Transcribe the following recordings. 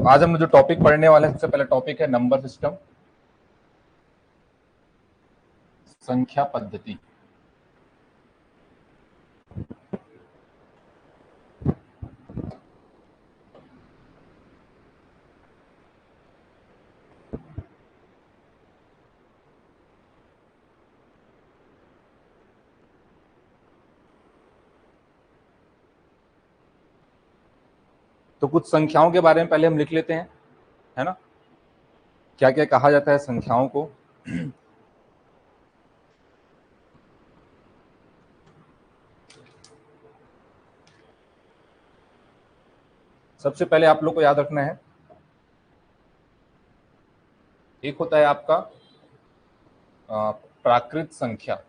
आज हम जो टॉपिक पढ़ने वाले हैं, सबसे पहला टॉपिक है नंबर सिस्टम, संख्या पद्धति। तो कुछ संख्याओं के बारे में पहले हम लिख लेते हैं, है ना, क्या क्या कहा जाता है संख्याओं को। सबसे पहले आप लोग को याद रखना है, एक होता है आपका प्राकृत संख्या,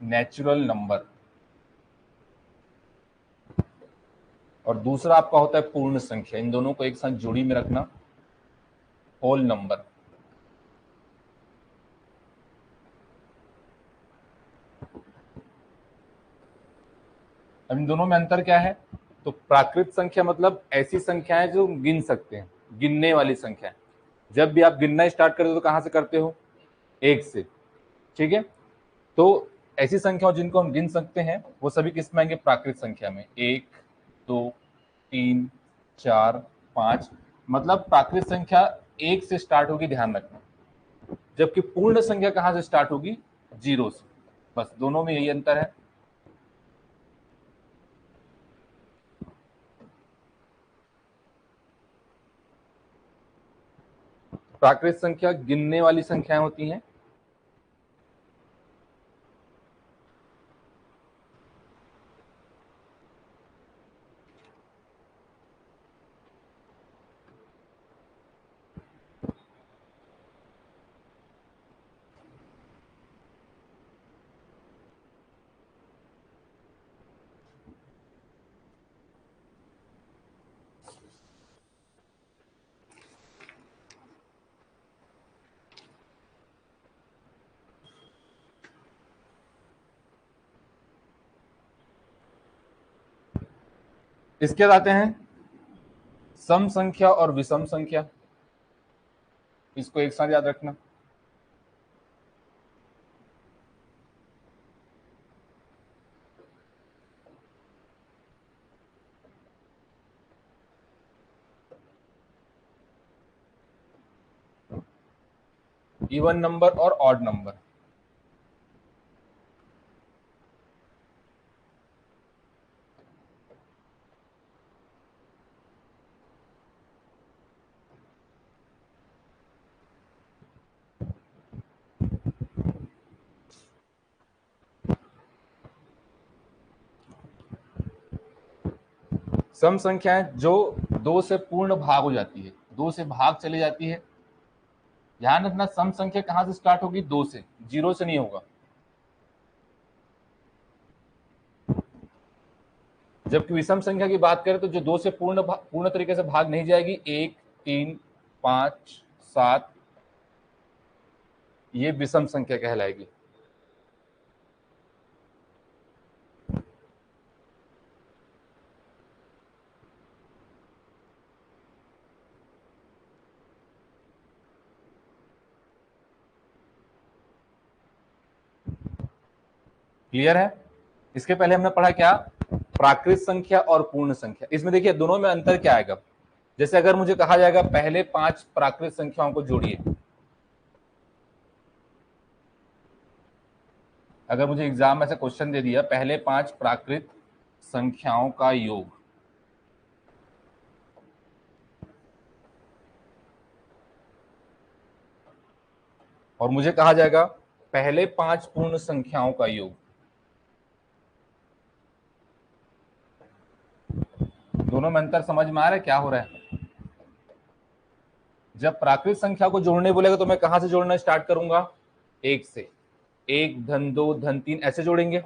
नेचुरल नंबर, और दूसरा आपका होता है पूर्ण संख्या। इन दोनों को एक साथ जोड़ी में रखना, होल नंबर। अब इन दोनों में अंतर क्या है? तो प्राकृत संख्या मतलब ऐसी संख्याएं जो गिन सकते हैं, गिनने वाली संख्या। जब भी आप गिनना स्टार्ट करते हो तो कहां से करते हो? एक से, ठीक है। तो ऐसी संख्याओं जिनको हम गिन सकते हैं वो सभी किस में आएंगे? प्राकृत संख्या में। 1, 2, 3, 4, 5, मतलब प्राकृत संख्या 1 से स्टार्ट होगी, ध्यान रखना। जबकि पूर्ण संख्या कहां से स्टार्ट होगी? 0 से। बस दोनों में यही अंतर है। प्राकृत संख्या गिनने वाली संख्याएं होती हैं, इसके बाद आते हैं सम संख्या और विषम संख्या। इसको एक साथ याद रखना। इवन नंबर और ऑड नंबर। सम संख्याएं जो 2 से पूर्ण भाग हो जाती है, 2 से भाग चली जाती है। ध्यान रखना, सम संख्या कहां से स्टार्ट होगी? 2 से, 0 से नहीं होगा। जबकि विषम संख्या की बात करें तो जो 2 से पूर्ण तरीके से भाग नहीं जाएगी, 1, 3, 5, 7, ये विषम संख्या कहलाएगी। क्लियर है? इसके पहले हमने पढ़ा क्या? प्राकृत संख्या और पूर्ण संख्या। इसमें देखिए दोनों में अंतर क्या आएगा। जैसे अगर मुझे कहा जाएगा पहले 5 प्राकृत संख्याओं को जोड़िए, अगर मुझे एग्जाम में से क्वेश्चन दे दिया पहले 5 प्राकृत संख्याओं का योग, और मुझे कहा जाएगा पहले 5 पूर्ण संख्याओं का योग, दोनों में अंतर समझ में आ रहा है क्या हो रहा है? जब प्राकृत संख्या को जोड़ने बोलेगा तो मैं कहां से जोड़ना स्टार्ट करूंगा? 1 से। 1 धन 2 धन 3 ऐसे जोड़ेंगे।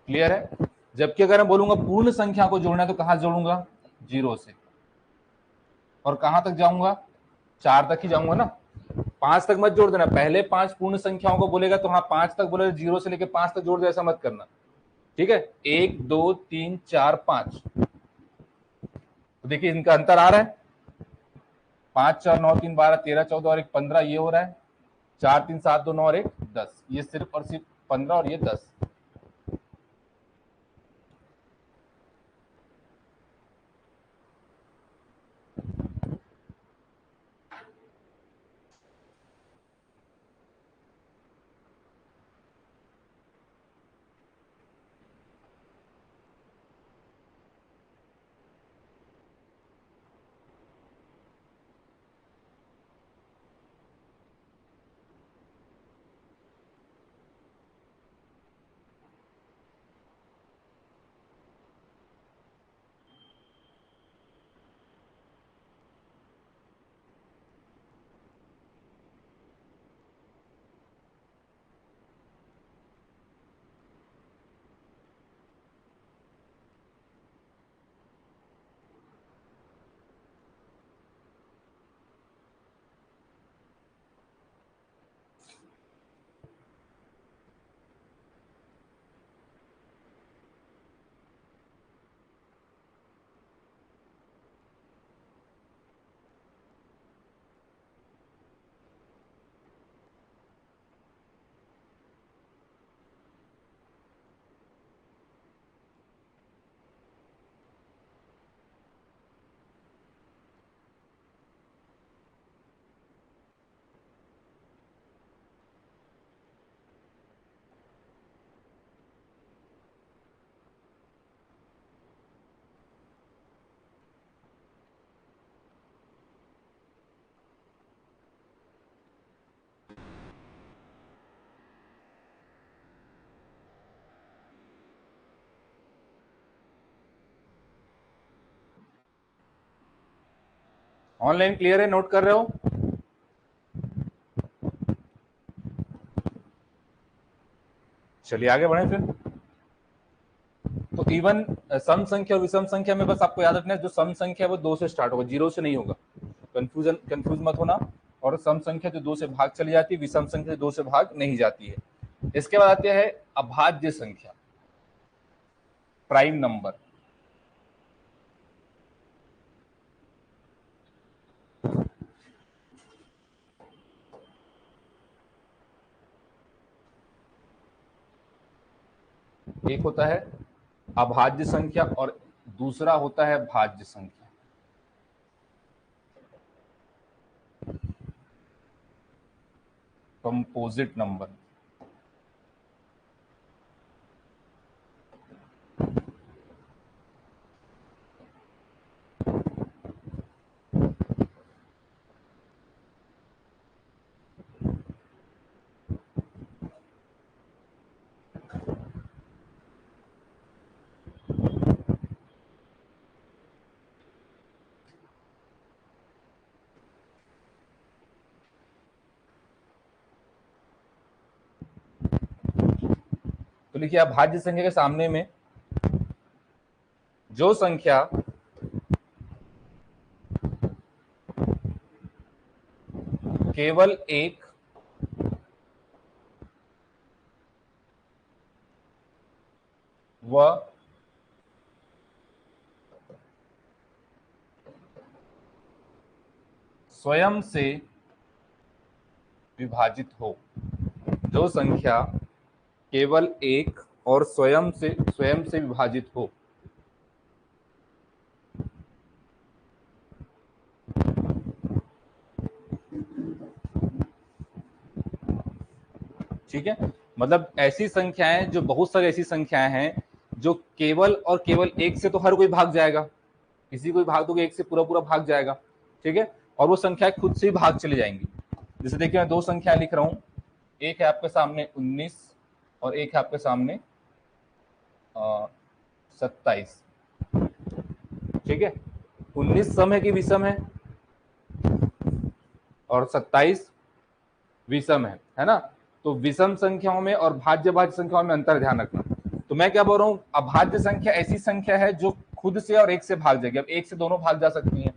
क्लियर है? जबकि अगर मैं बोलूंगा पूर्ण संख्या को जोड़ना है तो कहां जोड़ूंगा? 0 से। और कहां तक जाऊंगा? 4 तक ही जाऊंगा ना, 5 तक मत जोड़ देना। पहले 5 पूर्ण संख्याओं को बोलेगा तो हाँ 5 तक बोलेगा, 0 से लेके 5 तक जोड़ दे, ऐसा मत करना, ठीक है। 1 2 3 4 5, तो देखिए इनका अंतर आ रहा है, 5 4 9 3 12 13 14 और 1 15, ये हो रहा है 4 3 7 2 9 और 1 10, ये सिर्फ और सिर्फ 15 और ये 10। ऑनलाइन क्लियर है, नोट कर रहे हो? चलिए आगे बढ़े फिर। तो इवन सम संख्या और विषम संख्या में बस आपको याद रखना है, जो सम संख्या है वो 2 से स्टार्ट होगा, 0 से नहीं होगा, कंफ्यूज मत होना। और सम संख्या जो 2 से भाग चली जाती है, विषम संख्या 2 से भाग नहीं जाती है। इसके बाद आते हैं अभाज्य संख्या, प्राइम नंबर। एक होता है अभाज्य संख्या और दूसरा होता है भाज्य संख्या। Composite number. तो लिखिए अभाज्य संख्या के सामने में जो संख्या केवल एक व स्वयं से विभाजित हो, जो संख्या केवल एक और स्वयं से विभाजित हो, ठीक है। मतलब ऐसी संख्याएं, जो बहुत सारी ऐसी संख्याएं हैं जो केवल और केवल एक से तो हर कोई भाग जाएगा, किसी कोई भाग दोगे एक से पूरा पूरा भाग जाएगा, ठीक है। और वो संख्याएं खुद से ही भाग चली जाएंगी। जैसे देखिए मैं 2 संख्या लिख रहा हूं, एक है आपके सामने 19 और एक है आपके सामने 27, ठीक है। 19 सम है कि विषम है, और 27 विषम है ना। तो विषम संख्याओं में और भाज्य संख्याओं में अंतर ध्यान रखना। तो मैं क्या बोल रहा हूं, अभाज्य संख्या ऐसी संख्या है जो खुद से और एक से भाग जाएगी। अब एक से दोनों भाग जा सकती हैं,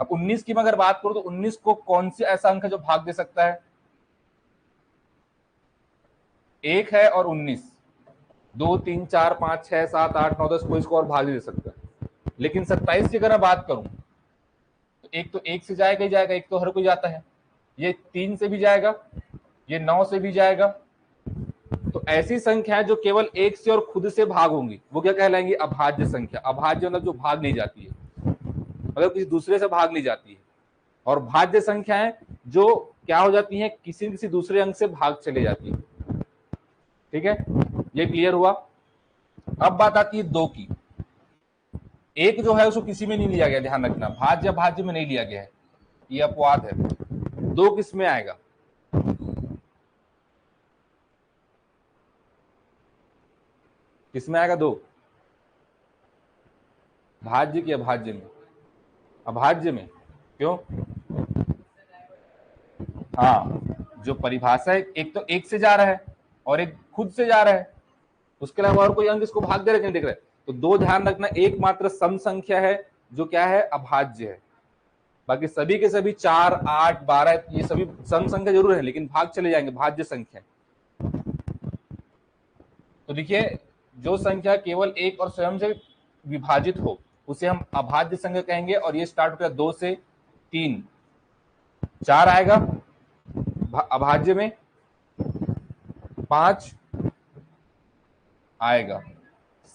अब 19 की मैं अगर बात करूं तो 19 को कौन सी ऐसा अंक है जो भाग दे सकता है? 1 है और 19, 2 3 4 5 6 7 8 9 10, कोई इसको और भाग नहीं दे सकता। लेकिन 27 की अगर मैं बात करूं तो एक तो 1 से जाएगा ही जाएगा, एक तो हर कोई जाता है, ये 3 से भी जाएगा, ये 9 से भी जाएगा। तो ऐसी संख्या है जो केवल 1 से और खुद से भाग होंगी, वो क्या कहलाएंगी? अभाज्य संख्या। अभाज्य मतलब जो भाग नहीं जाती है, मतलब किसी दूसरे से भाग नहीं जाती है। और भाज्य संख्याएं जो क्या हो जाती हैं? किसी किसी दूसरे अंक से भाग चले जाती है। ठीक है, ये क्लियर हुआ। अब बात आती है 2 की। एक जो है उसको किसी में नहीं लिया गया, ध्यान रखना, भाज्य भाज्य में नहीं लिया गया है, ये अपवाद है। 2 किस में आएगा? किस में आएगा 2? भाज्य की अभाज्य में? अभाज्य में। क्यों? हाँ, जो परिभाषा है, एक तो 1 से जा रहा है और एक खुद से जा रहा है, उसके अलावा और कोई अंक इसको भाग दे रहे नहीं, देख रहे। तो 2 ध्यान रखना, एकमात्र सम संख्या है जो क्या है? अभाज्य है। बाकी सभी के सभी 4 8 12 ये सभी सम संख्या जरूर है, लेकिन भाग चले जाएंगे, भाज्य संख्या। तो देखिए, जो संख्या केवल एक और स्वयं से विभाजित हो उसे हम अभाज्य संख्या कहेंगे। और ये स्टार्ट होता है 2 से 3, 4 आएगा अभाज्य में, 5 आएगा,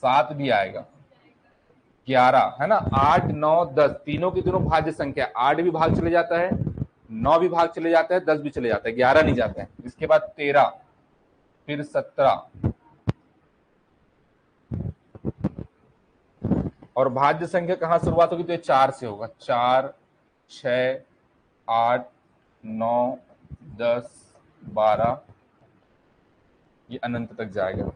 7 भी आएगा, 11 है ना, 8 9 10 तीनों की तीनों भाज्य संख्या। 8 भी भाग चले जाता है, 9 भी भाग चले जाता है, 10 भी चले जाता है, 11 नहीं जाता है। इसके बाद 13, फिर 17, और भाज्य संख्या कहां शुरुआत होगी? तो ये 4 से होगा, 4 6 8 9 10 12, ये अनंत तक जाएगा।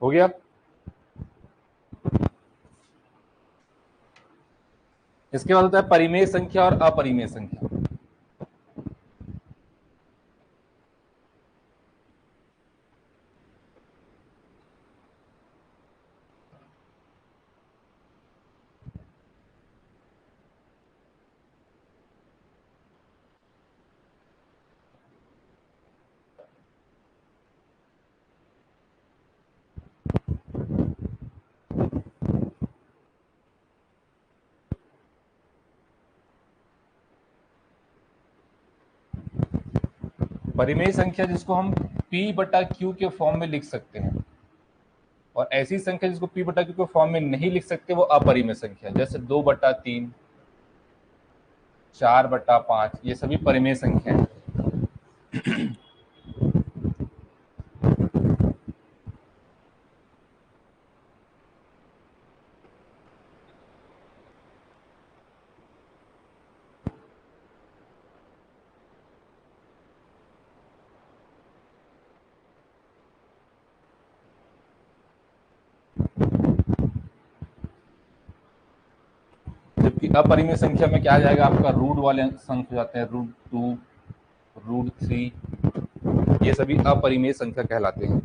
हो गया? इसके बाद होता है परिमेय संख्या और अपरिमेय संख्या। परिमेय संख्या जिसको हम P बटा Q के फॉर्म में लिख सकते हैं, और ऐसी संख्या जिसको P बटा Q के फॉर्म में नहीं लिख सकते वो अपरिमेय संख्या, जैसे 2 बटा 3, 4 बटा 5, ये सभी परिमेय संख्या है। जबकि अपरिमेय संख्या में क्या आ जाएगा आपका? रूट वाले अंक हो जाते हैं, √2, √3, ये सभी अपरिमेय संख्या कहलाते हैं।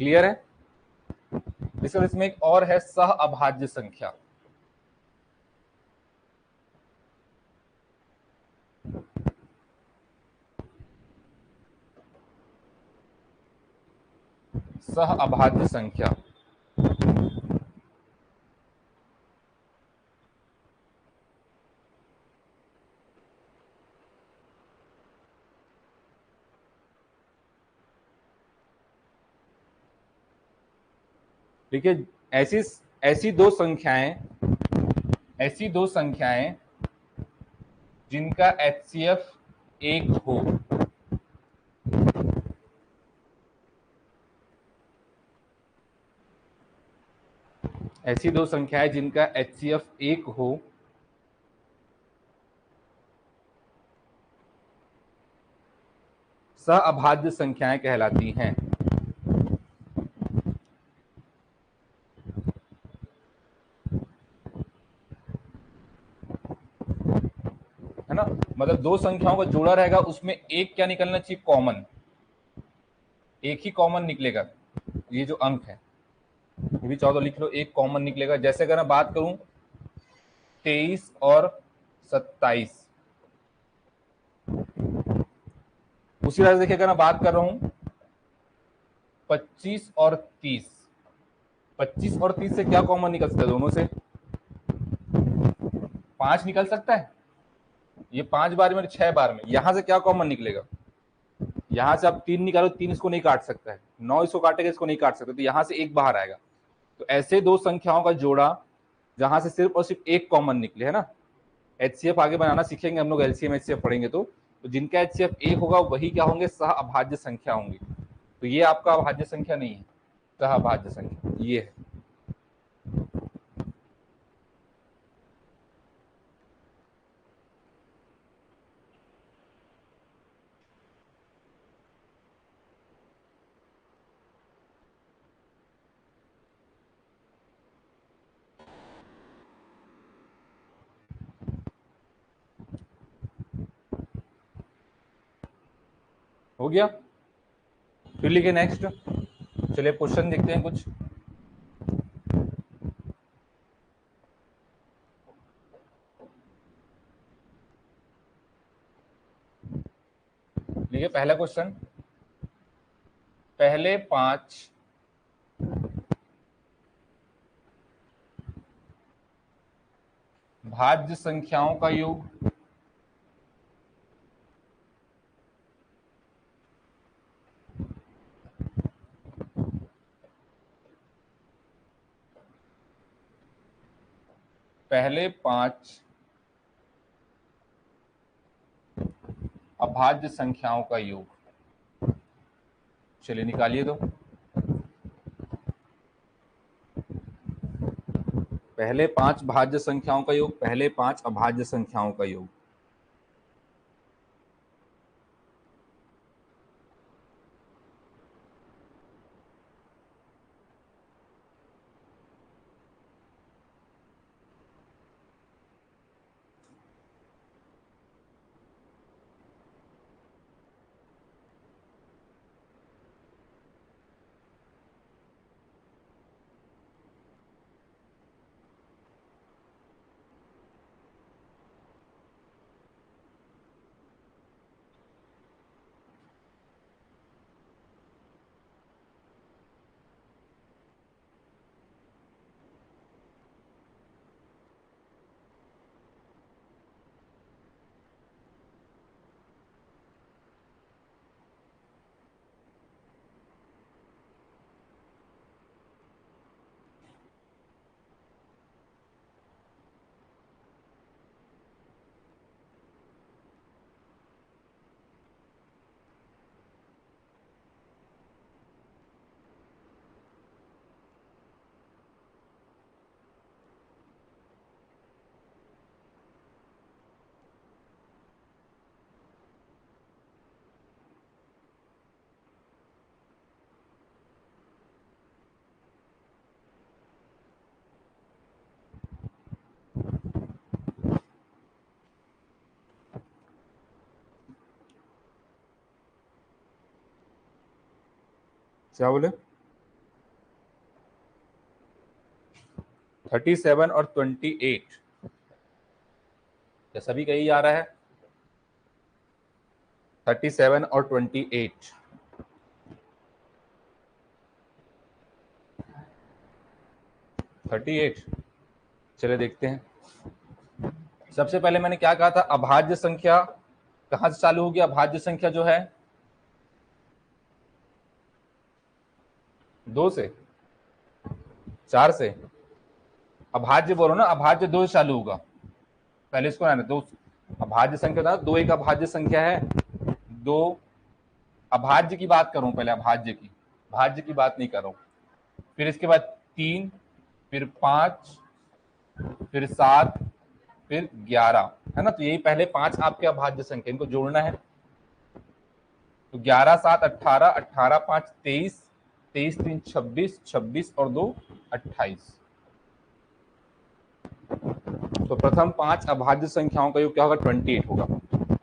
क्लियर है? इसमें एक और है सह अभाज्य संख्या। सह अभाज्य संख्या ठीक है। ऐसी ऐसी दो संख्याएं ऐसी दो संख्याएं जिनका एचसीएफ एक हो। ऐसी दो संख्याएं जिनका एचसीएफ एक हो, सह अभाज्य संख्याएं कहलाती हैं। है ना? मतलब दो संख्याओं का जोड़ा रहेगा, उसमें एक क्या निकलना चाहिए? कॉमन। एक ही कॉमन निकलेगा। ये जो अंक है, ये भी 14 लिख लो, एक कॉमन निकलेगा। जैसे अगर मैं बात करूं 23 और 27, उसी तरह से देखिए अगर मैं बात कर रहा हूं 25 और 30, 25 और 30 से क्या कॉमन निकल सकता है? दोनों से 5 निकल सकता है। ये 5 बार में 6 बार में, यहां से क्या कॉमन निकलेगा? यहां से आप 3 निकालो, 3 इसको नहीं काट सकता है, 9 इसको काटेगा, इसको नहीं काट सकते, तो यहां से एक बाहर आएगा। तो ऐसे दो संख्याओं का जोड़ा जहां से सिर्फ और सिर्फ एक कॉमन निकले, है ना? एचसीएफ आगे बनाना सीखेंगे हम लोग, एलसीएम एचसीएफ पढ़ेंगे तो जिनका एचसीएफ एक होगा वही क्या होंगे? सह अभाज्य संख्या होंगी। तो ये आपका अभाज्य संख्या नहीं है, सह अभाज्य संख्या ये है। हो गया? फिर लिखे नेक्स्ट। चलिए क्वेश्चन देखते हैं कुछ। देखिए पहला क्वेश्चन, पहले 5 भाज्य संख्याओं का योग पहले 5 अभाज्य संख्याओं का योग। चलिए निकालिए। तो पहले 5 भाज्य संख्याओं का योग, पहले 5 अभाज्य संख्याओं का योग। क्या बोले? 37 और 28, क्या सभी का यही आ रहा है? 37 और 28, चलिए देखते हैं। सबसे पहले मैंने क्या कहा था, अभाज्य संख्या कहां से चालू होगी? अभाज्य संख्या जो है 2 से, 4 से, अभाज्य बोलो ना, अभाज्य 2 से चालू होगा, पहले इसको आना। दो अभाज्य संख्या था, 2 एक अभाज्य संख्या है, 2 अभाज्य की बात करूं पहले, अभाज्य की, भाज्य की बात नहीं कर रहा हूं। फिर इसके बाद 3, फिर 5, फिर 7, फिर 11, है ना? तो यही पहले 5 आपके अभाज्य संख्या, इनको जोड़ना है। तो 11 7 18, 18 5 23, 23 3 26, 26 और 2 28। तो प्रथम 5 अभाज्य संख्याओं का योग क्या होगा? 28 होगा।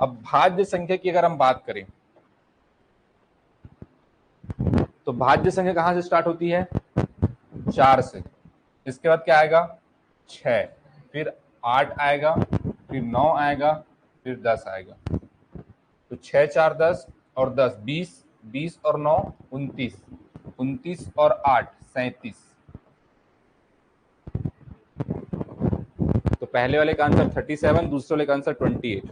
अब भाज्य संख्या की अगर हम बात करें तो भाज्य संख्या कहां से स्टार्ट होती है? 4 से। इसके बाद क्या आएगा? 6, फिर 8 आएगा, फिर 9 आएगा, फिर 10 आएगा। तो 6 4 10 और 10 20, 20 और 9 29, 29 और 8 37। तो पहले वाले का आंसर 37, दूसरे वाले का आंसर 28।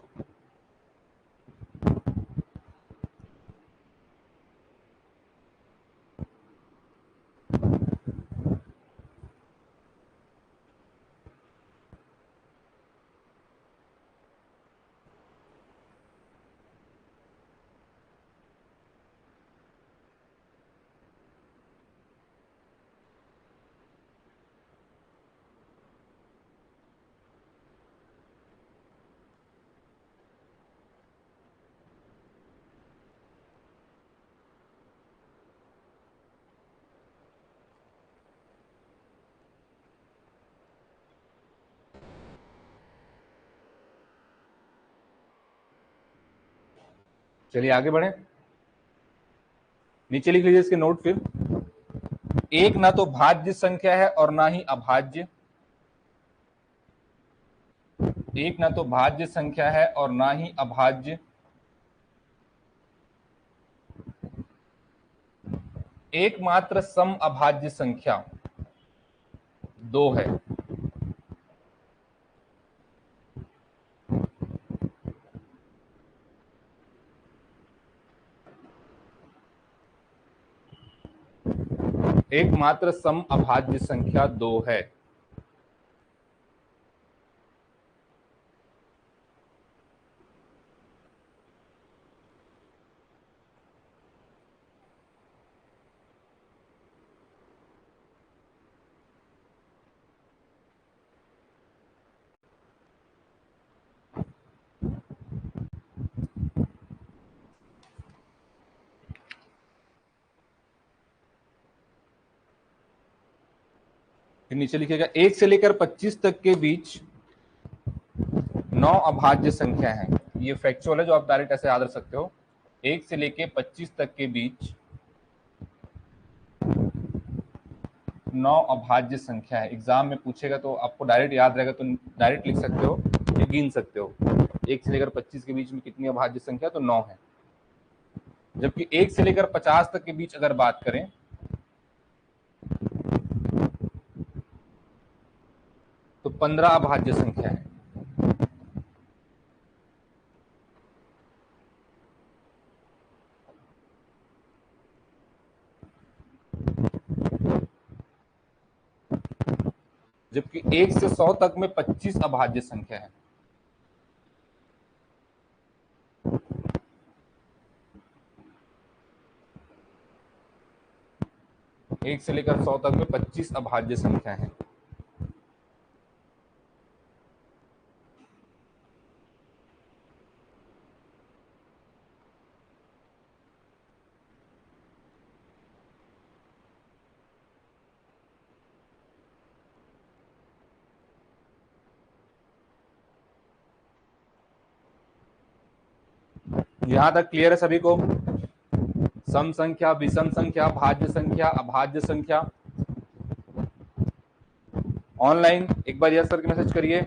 चलिए आगे बढ़े, नीचे लिख लीजिए इसके नोट। फिर एक ना तो भाज्य संख्या है और ना ही अभाज्य, एक ना तो भाज्य संख्या है और ना ही अभाज्य, एकमात्र सम अभाज्य संख्या 2 है। एकमात्र सम अभाज्य संख्या 2 है। फिर नीचे लिखिएगा 1 से लेकर 25 तक के बीच 9 अभाज्य संख्या है। ये फैक्चुअल है जो आप डायरेक्ट ऐसे याद रख सकते हो। 1 से लेकर 25 तक के बीच 9 अभाज्य संख्या है। एग्जाम में पूछेगा तो आपको डायरेक्ट याद रहेगा, तो डायरेक्ट लिख सकते हो या गिन सकते हो। 1 से लेकर 25 के बीच में कितनी अभाज्य संख्या? तो 9 है। जबकि 1 से लेकर 50 तक के बीच अगर बात करें तो 15 अभाज्य संख्या है। जबकि 1 से 100 तक में 25 अभाज्य संख्या है। एक से लेकर 100 तक में 25 अभाज्य संख्या है। यहां तक क्लियर है सभी को? सम संख्या, विषम संख्या, भाज्य संख्या, अभाज्य संख्या। ऑनलाइन एक बार यस करके मैसेज करिए।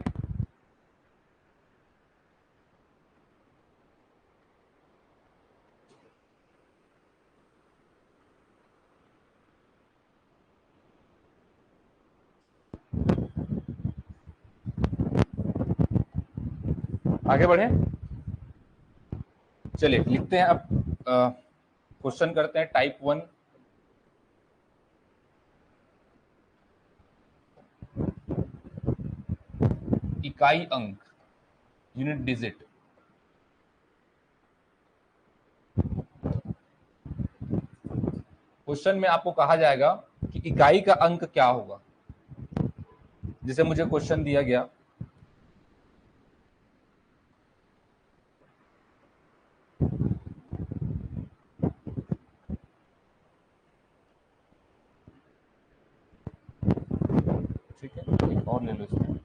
आगे बढ़े, चलिए लिखते हैं अब। क्वेश्चन करते हैं टाइप 1। इकाई अंक, यूनिट डिजिट। क्वेश्चन में आपको कहा जाएगा कि इकाई का अंक क्या होगा। जैसे मुझे क्वेश्चन दिया गया, ठीक है, एक और ले लो इसमें।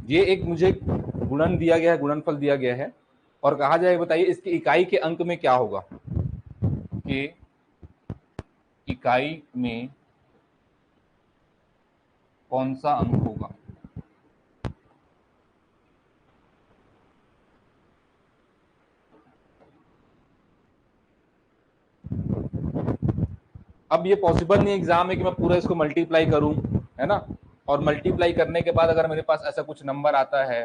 ये एक मुझे गुणन दिया गया है, गुणनफल दिया गया है, और कहा जाएगा बताइए इसकी इकाई के अंक में क्या होगा, कि इकाई में कौन सा अंक होगा। अब ये पॉसिबल नहीं एग्जाम में कि मैं पूरा इसको मल्टीप्लाई करूं, है ना, और मल्टीप्लाई करने के बाद अगर मेरे पास ऐसा कुछ नंबर आता है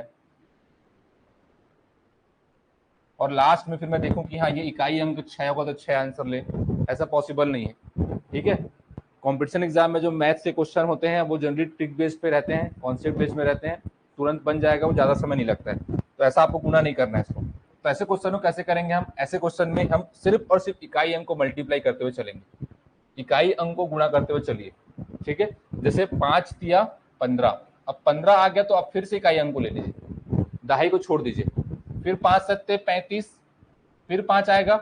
और लास्ट में फिर मैं देखूं कि हाँ ये इकाई अंक 6 होगा तो 6 आंसर ले, ऐसा पॉसिबल नहीं है। ठीक है, कंपटीशन एग्जाम में जो मैथ्स के क्वेश्चन होते हैं वो जनरली ट्रिक बेस पे रहते हैं, कॉन्सेप्ट बेस में रहते हैं, तुरंत बन जाएगा, वो ज्यादा समय नहीं लगता है, तो ऐसा आपको गुना नहीं करना है इसको। तो ऐसे क्वेश्चन को कैसे करेंगे हम, ऐसे क्वेश्चन में हम सिर्फ और सिर्फ इकाई अंक को मल्टीप्लाई करते हुए चलेंगे, इकाई अंक को गुणा करते हुए चलिए। ठीक है, जैसे 5 दिया 15, अब 15 आ गया तो आप फिर से इकाई अंक को ले लीजिए, दहाई को छोड़ दीजिए, फिर 5 सत्ते 35, फिर 5 आएगा,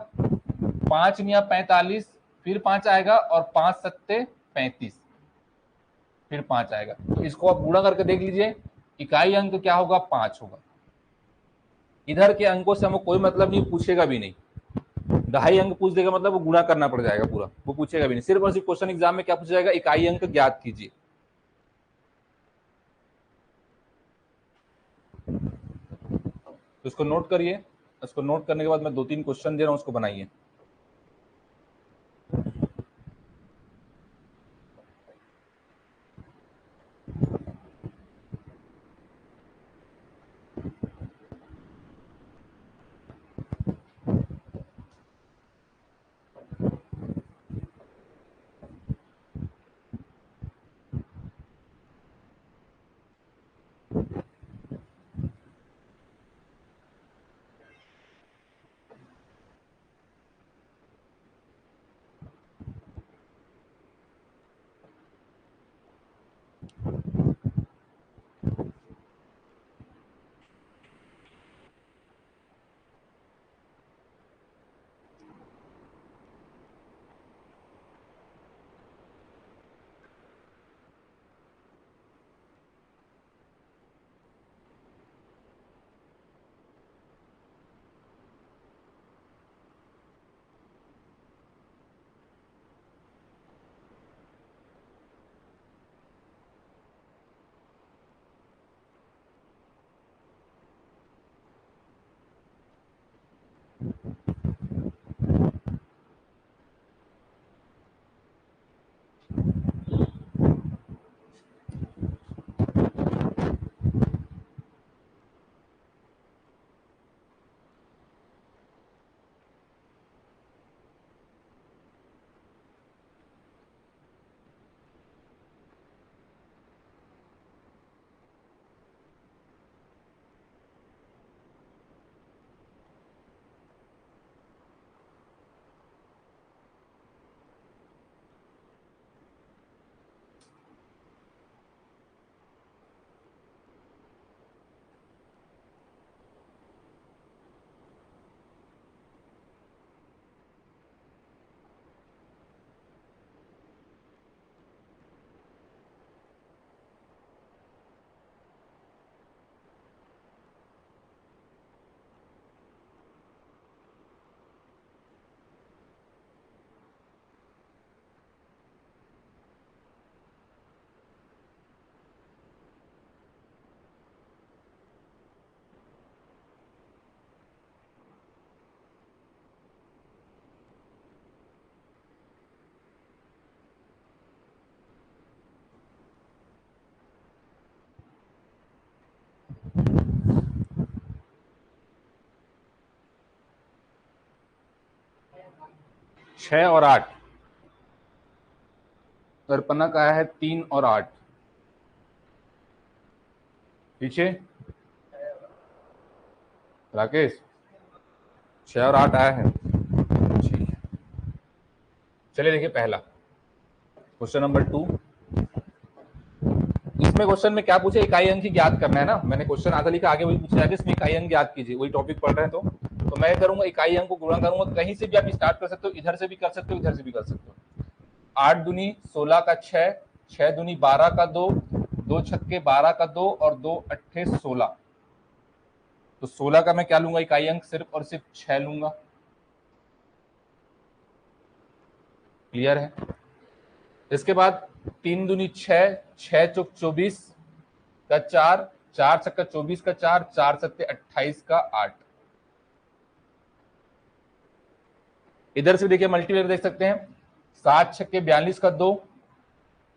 5 निया 45, फिर 5 आएगा, और 5 सत्ते 35, फिर 5 आएगा। तो इसको आप गुणा करके देख लीजिए, इकाई अंक क्या होगा, 5 होगा। इधर के अंकों से हमको कोई मतलब नहीं, पूछेगा भी नहीं, दहाई अंक पूछ देगा मतलब वो गुणा करना पड़ जाएगा पूरा, वो पूछेगा भी नहीं, सिर्फ और सिर्फ क्वेश्चन एग्जाम में क्या पूछा जाएगा, इकाई अंक ज्ञात कीजिए। तो इसको नोट करिए, इसको नोट करने के बाद मैं 2-3 क्वेश्चन दे रहा हूं, उसको बनाइए। 6 और 8, दर्पणा का आया है 3 और 8, पीछे राकेश 6 और 8 आया है। ठीक है, चलिए देखिए पहला क्वेश्चन नंबर 2। इसमें क्वेश्चन में क्या पूछे, इकाई अंक ही ज्ञात करना है ना। मैंने क्वेश्चन आधा लिखा, आगे वही पूछा है, इसमें इकाई अंक ज्ञात कीजिए, वही टॉपिक पढ़ रहे हैं तो मैं करूंगा इकाई अंक को गुणा करूंगा। कहीं से भी आप स्टार्ट कर सकते हो, इधर से भी कर सकते हो, इधर से भी कर सकते हो। 8 दूनी 16 का 6, 6 दूनी 12 का 2, 2 छक्के 12 का 2 और 2 अट्ठे 16। तो 16 का मैं क्या लूंगा इकाई अंक, सिर्फ और सिर्फ 6 लूंगा। क्लियर है। इसके बाद 3 दूनी 6, 6 चौक 24 का 4, 4 छक्का 24 का 4, 4 सत्ते 28 का 8। इधर से देखिए मल्टीप्लाई देख सकते हैं, 7 छक्के 42 का 2,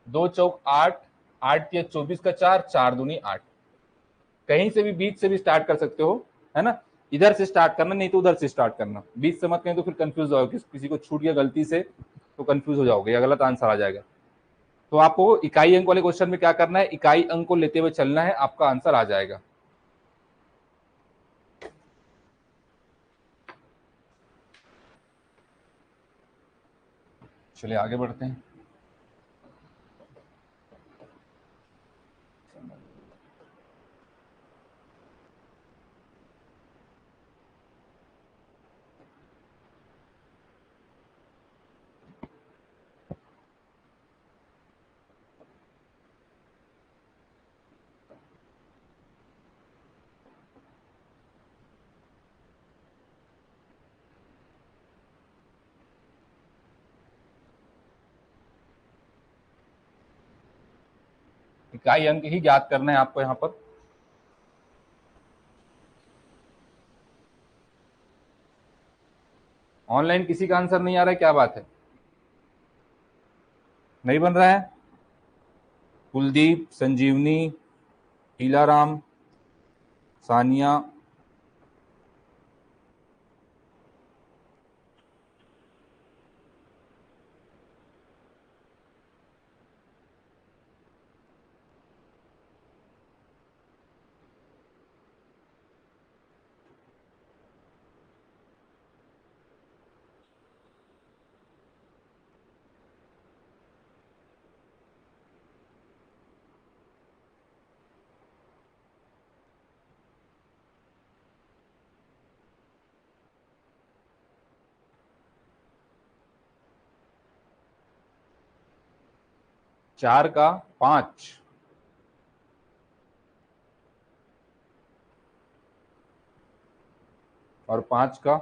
2 चौक 8, 8 या 24 का 4, 4 दूनी 8। कहीं से भी बीच से भी स्टार्ट कर सकते हो, है ना। इधर से स्टार्ट करना, नहीं तो उधर से स्टार्ट करना, बीच से मत करें तो फिर कंफ्यूज हो जाओगे, किसी को छूट गया गलती से तो कंफ्यूज हो जाओगे या गलत आंसर आ जाएगा। तो आपको इकाई अंक वाले क्वेश्चन में क्या करना है, इकाई अंक को लेते हुए चलना है, आपका आंसर आ जाएगा। चलिए आगे बढ़ते हैं। इकाई अंक ही ज्ञात करना है आपको यहाँ पर। ऑनलाइन किसी का आंसर नहीं आ रहा है, क्या बात है, नहीं बन रहा है। कुलदीप, संजीवनी, हीलाराम, सानिया, चार का 5 और 5 का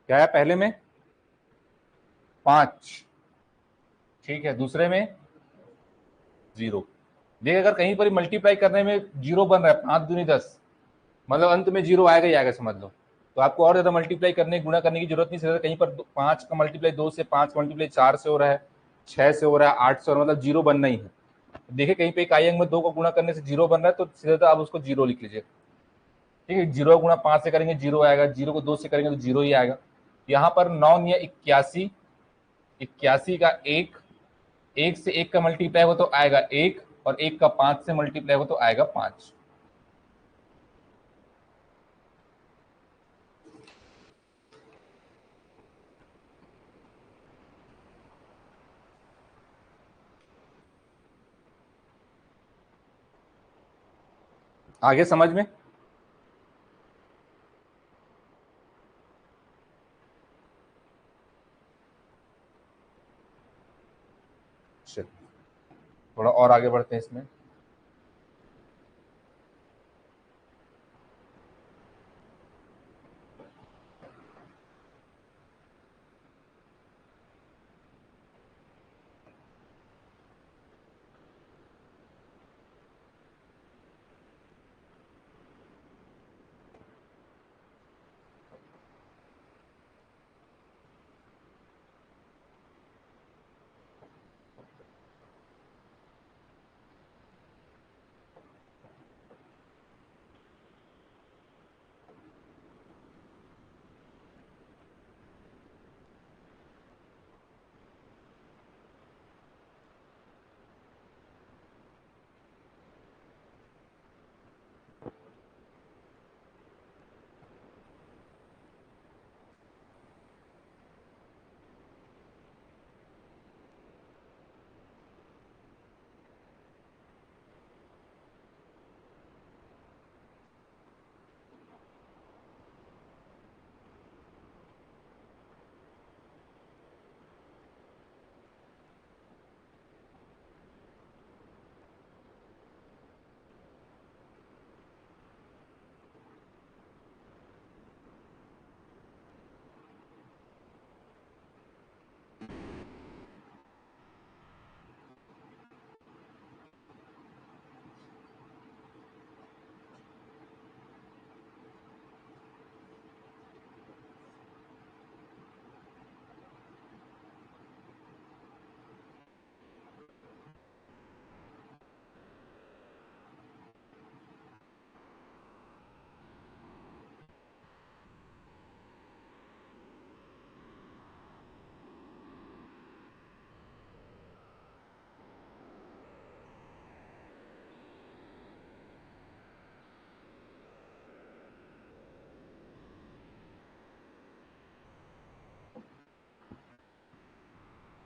क्या है, पहले में 5, ठीक है, दूसरे में 0। देख अगर कहीं पर मल्टीप्लाई करने में 0 बन रहा है, 5 दूनी 10, मतलब अंत में 0 आएगा ही आएगा, समझ लो। तो आपको और ज्यादा मल्टीप्लाई करने गुणा करने की जरूरत नहीं, सीधा कहीं पर 5 का मल्टीप्लाई 2 से, 5 का मल्टीप्लाई 4 से हो रहा है, 6 से हो रहा है, 8 से हो रहा है, मतलब 0 बनना ही है। देखिए कहीं पे इकाई अंक में 2 को गुणा करने से 0 बन रहा है, तो सीधा आप उसको 0 लिख लीजिए। ठीक है, 0 गुणा 5 से करेंगे 0 आएगा, 0 को 2 से करेंगे तो 0 ही आएगा। यहाँ पर 9 या 81, 81 का 1, 1 से 1 का मल्टीप्लाई हो तो आएगा 1, और 1 का 5 से मल्टीप्लाई हो तो आएगा 5। आगे समझ में। थोड़ा और आगे बढ़ते हैं इसमें।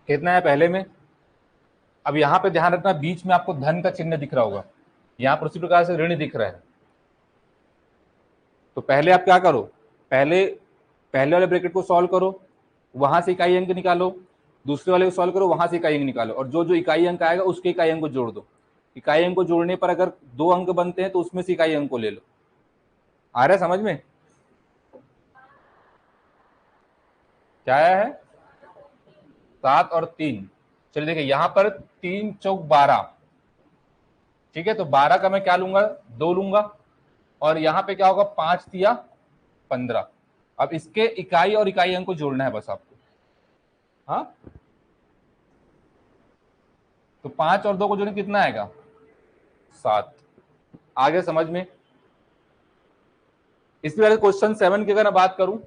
कितना है पहले में? अब यहाँ पे ध्यान रखना, बीच में आपको धन का चिन्ह दिख रहा होगा, यहाँ पर उसी प्रकार से ऋण दिख रहा है। तो पहले आप क्या करो, पहले पहले वाले ब्रैकेट को सॉल्व करो, वहां से इकाई अंक निकालो, दूसरे वाले को सॉल्व करो, वहां से इकाई अंक निकालो, और जो जो इकाई अंक आएगा उसके इकाई अंक को जोड़ दो। इकाई अंक को जोड़ने पर अगर 2 अंक बनते हैं तो उसमें से इकाई अंक को ले लो। आ रहा है समझ में? क्या आया है? 7 और 3। चलिए देखिए, यहां पर 3 चौक 12, ठीक है, तो 12 का मैं क्या लूंगा, 2 लूंगा, और यहां पे क्या होगा, 5 दिया 15। अब इसके इकाई और इकाई अंक को जोड़ना है बस आपको। हाँ, तो 5 और 2 को जोड़े कितना आएगा, 7। आगे समझ में? इसी वजह से क्वेश्चन 7 की अगर मैं बात करूं,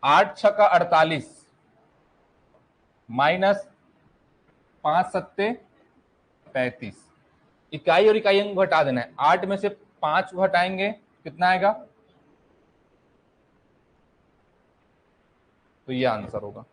8 छक्का 48 माइनस 5 सत्ते 35। इकाई और इकाई अंक घटा देना है, 8 में से 5 घटाएंगे कितना आएगा, तो ये आंसर होगा।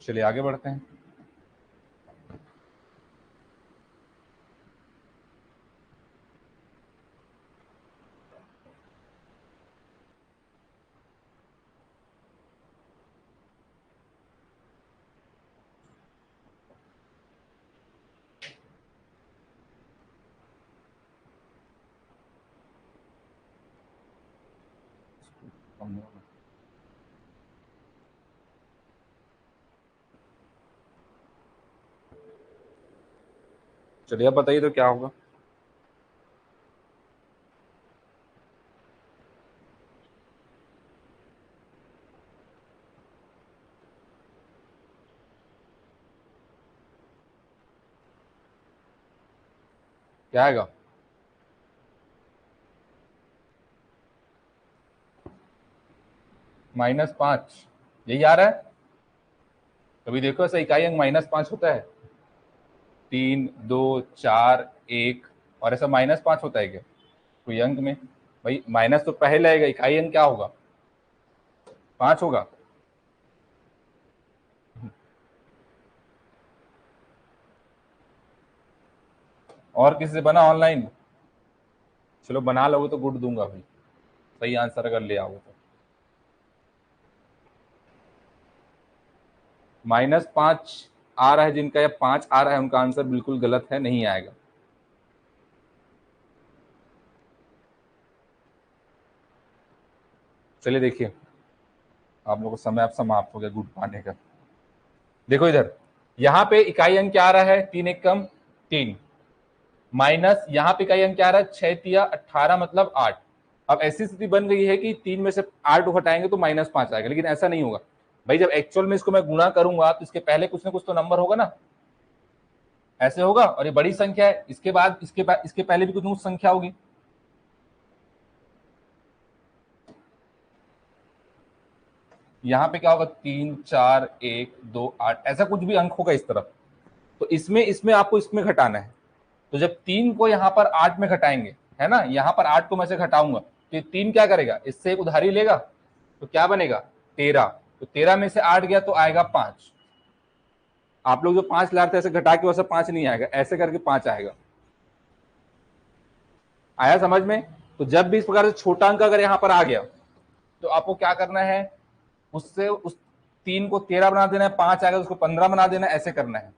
चलिए आगे बढ़ते हैं। चलिए अब बताइए तो क्या होगा। क्या आएगा? -5, यही आ रहा है। कभी देखो ऐसा इकाई अंक -5 होता है? 3, 2, 4, 1 और ऐसा -5 होता है क्या कोई अंक में? भाई माइनस तो पहले आएगा, इकाई अंक क्या होगा? 5 होगा। और किसी से बना ऑनलाइन? चलो बना लोगे तो गुड दूंगा भाई, सही आंसर अगर ले आओगे तो। -5 आ रहा है जिनका, या 5 आ रहा है, उनका आंसर बिल्कुल गलत है, नहीं आएगा। चलिए देखिए, आप लोगों को समय अब समाप्त हो गया गुड पाने का। देखो इधर, यहाँ पे इकाई अंक क्या आ रहा है? 3 एकम 3, माइनस यहाँ पे इकाई अंक क्या आ रहा है? 6 तिया 18 मतलब 8। अब ऐसी स्थिति बन गई है कि 3 में से 8 हटाएंगे तो -5 आएगा, लेकिन ऐसा नहीं होगा भाई। जब एक्चुअल में इसको मैं गुणा करूंगा तो इसके पहले कुछ ना कुछ तो नंबर होगा ना, ऐसे होगा। और ये बड़ी संख्या है, इसके बाद इसके पहले भी कुछ ना कुछ संख्या होगी। यहाँ पे क्या होगा? 3, 4, 1, 2, 8, ऐसा कुछ भी अंक होगा इस तरफ। तो इसमें इसमें आपको इसमें घटाना है। तो जब 3 को यहाँ पर 8 में घटाएंगे, है ना, यहाँ पर 8 को मैं से घटाऊंगा तो ये 3 क्या करेगा? इससे एक उधारी लेगा, तो क्या बनेगा? 13। तो 13 में से 8 गया तो आएगा 5। आप लोग जो 5 ला रहे थे ऐसे घटा के, वैसे 5 नहीं आएगा, ऐसे करके 5 आएगा। आया समझ में? तो जब भी इस प्रकार से छोटा अंक अगर यहाँ पर आ गया तो आपको क्या करना है? उससे उस 3 को 13 बना देना है, 5 आएगा तो उसको 15 बना देना है, ऐसे करना है।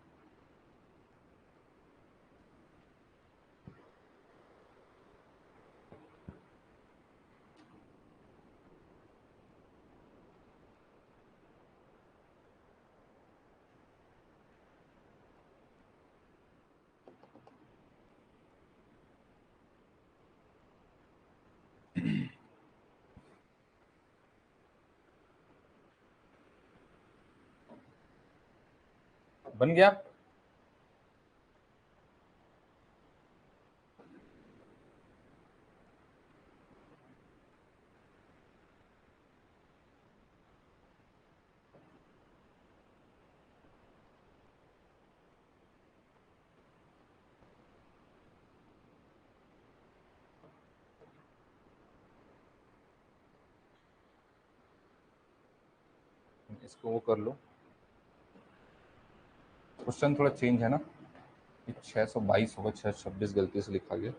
बन गया? इसको वो कर लो, क्वेश्चन थोड़ा चेंज है ना, 622 होगा, 626 गलती से लिखा गया।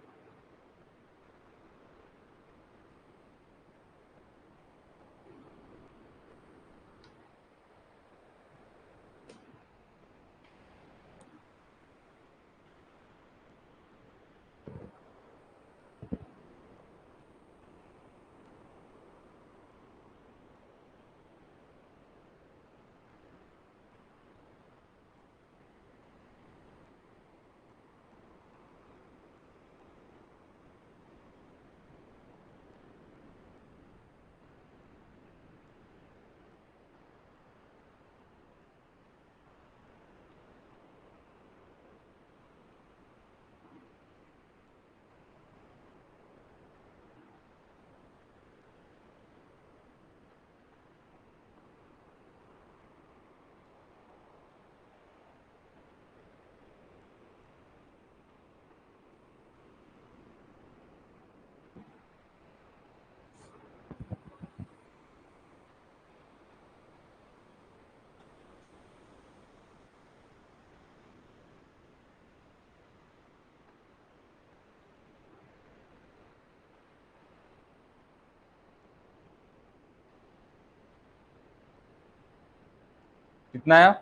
कितना आया?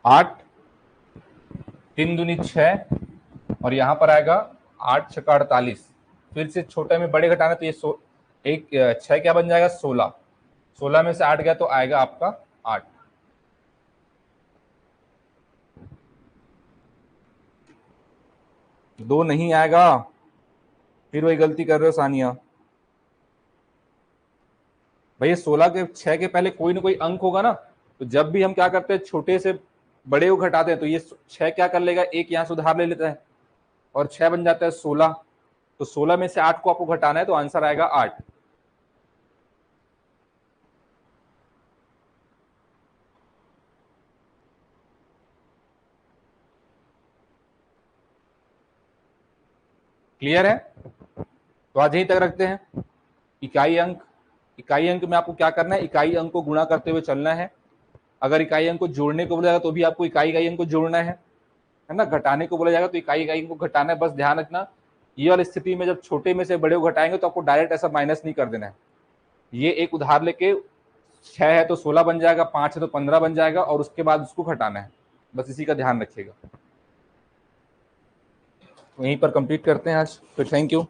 8, 3 दूनी 6, और यहाँ पर आएगा 8 छक्का 48। फिर से छोटे में बड़े घटाना तो ये एक 6 क्या बन जाएगा? 16। 16 में से 8 गया तो आएगा आपका 8। दो नहीं आएगा, फिर वही गलती कर रहे हो सानिया। भैया 16 के 6 के पहले कोई ना कोई अंक होगा ना, तो जब भी हम क्या करते हैं छोटे से बड़े को घटाते हैं तो ये 6 क्या कर लेगा? एक यहाँ सुधार ले लेता है, और 6 बन जाता है 16, तो 16 में से 8 को आपको घटाना है, तो आंसर आएगा 8। क्लियर है? तो आज यहीं तक रखते हैं। इकाई अंक में आपको क्या करना है, इकाई अंक को गुणा करते हुए चलना है। अगर इकाई अंक को जोड़ने को बोला जाएगा तो भी आपको इकाई अंक को जोड़ना है ना। घटाने को बोला जाएगा तो इकाई अंक को घटाना है। बस ध्यान रखना, ये वाली स्थिति में जब छोटे में से बड़े को घटाएंगे तो आपको डायरेक्ट ऐसा माइनस नहीं कर देना है। ये एक उदाहरण लेके 6 है तो 16 बन जाएगा, 5 है तो 15 बन जाएगा, और उसके बाद उसको घटाना है। बस इसी का ध्यान रखिएगा। वहीं पर कंप्लीट करते हैं आज। तो थैंक यू।